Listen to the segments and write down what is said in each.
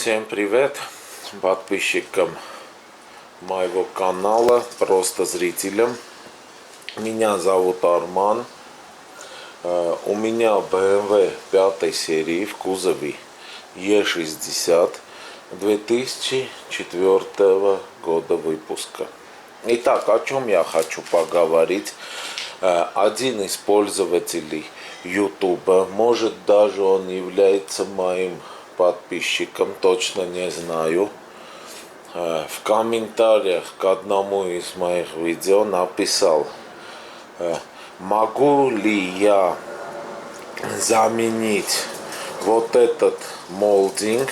Всем привет подписчикам моего канала, просто зрителям. Меня зовут Арман. У меня BMW 5 серии в кузове E60 2004 года выпуска. Итак, о чем я хочу поговорить. Один из пользователей YouTube, может даже он является моим подписчиком, точно не знаю, в комментариях к одному из моих видео написал: могу ли я заменить вот этот молдинг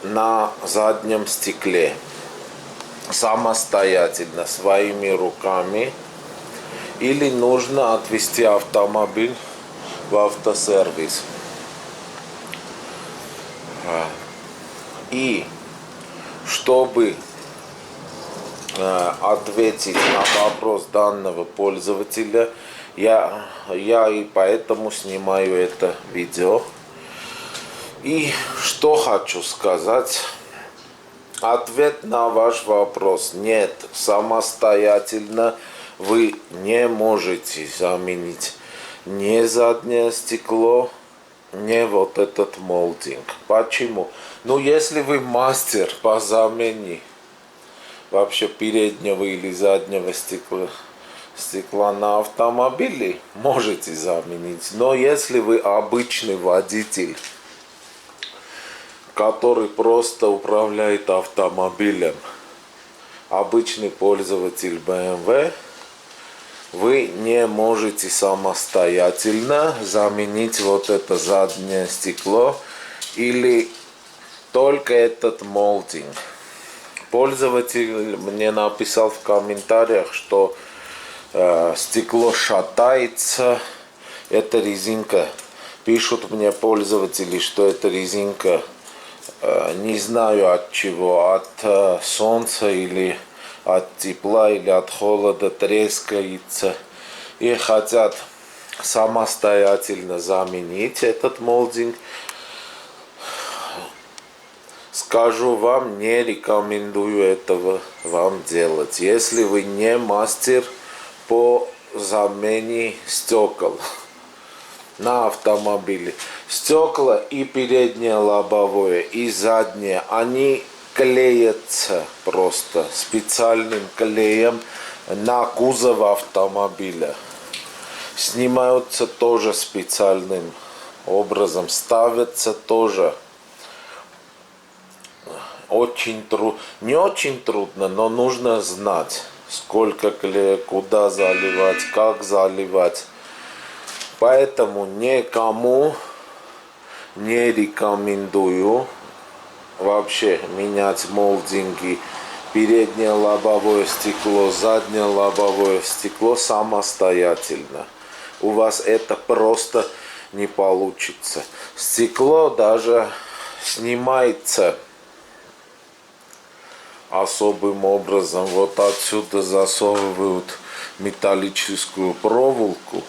на заднем стекле самостоятельно, своими руками, или нужно отвезти автомобиль в автосервис. И чтобы ответить на вопрос данного пользователя, я и поэтому снимаю это видео. И что хочу сказать. Ответ на ваш вопрос: нет, самостоятельно вы не можете заменить ни заднее стекло, не вот этот молдинг. Почему? Ну, если вы мастер по замене вообще переднего или заднего стекла на автомобиле, можете заменить. Но если вы обычный водитель, который просто управляет автомобилем, обычный пользователь BMW, вы не можете самостоятельно заменить вот это заднее стекло или только этот молдинг. Пользователь мне написал в комментариях, что стекло шатается, это резинка. Пишут мне пользователи, что это резинка, не знаю от чего, от солнца или от тепла или от холода, трескается, и хотят самостоятельно заменить этот молдинг. Скажу вам, не рекомендую этого вам делать, если вы не мастер по замене стекол на автомобиле. Стекла и переднее лобовое, и заднее, они клеятся просто специальным клеем на кузов автомобиля. Снимаются тоже специальным образом, ставятся тоже. Не очень трудно, но нужно знать, сколько клея, куда заливать, как заливать. Поэтому никому не рекомендую вообще менять молдинги, переднее лобовое стекло, заднее лобовое стекло самостоятельно. У вас это просто не получится. Стекло даже снимается особым образом. Вот отсюда засовывают металлическую проволоку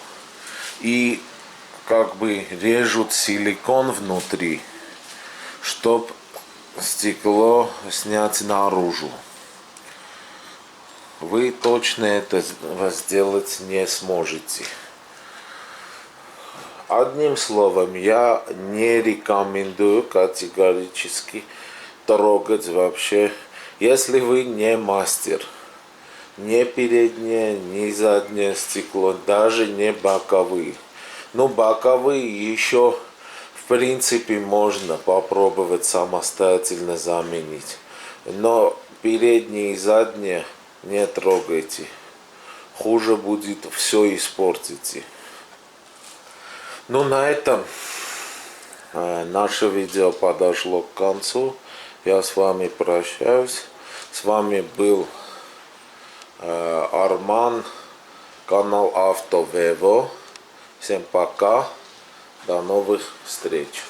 и как бы режут силикон внутри, чтобы стекло снять наружу. Вы точно это сделать не сможете. Одним словом, я не рекомендую категорически трогать вообще, если вы не мастер, ни переднее, ни заднее стекло, даже не боковые. Ну, боковые еще в принципе можно попробовать самостоятельно заменить. Но передние и задние не трогайте. Хуже будет, все испортите. Ну, на этом наше видео подошло к концу. Я с вами прощаюсь. С вами был Арман, канал Автовево. Всем пока. До новых встреч.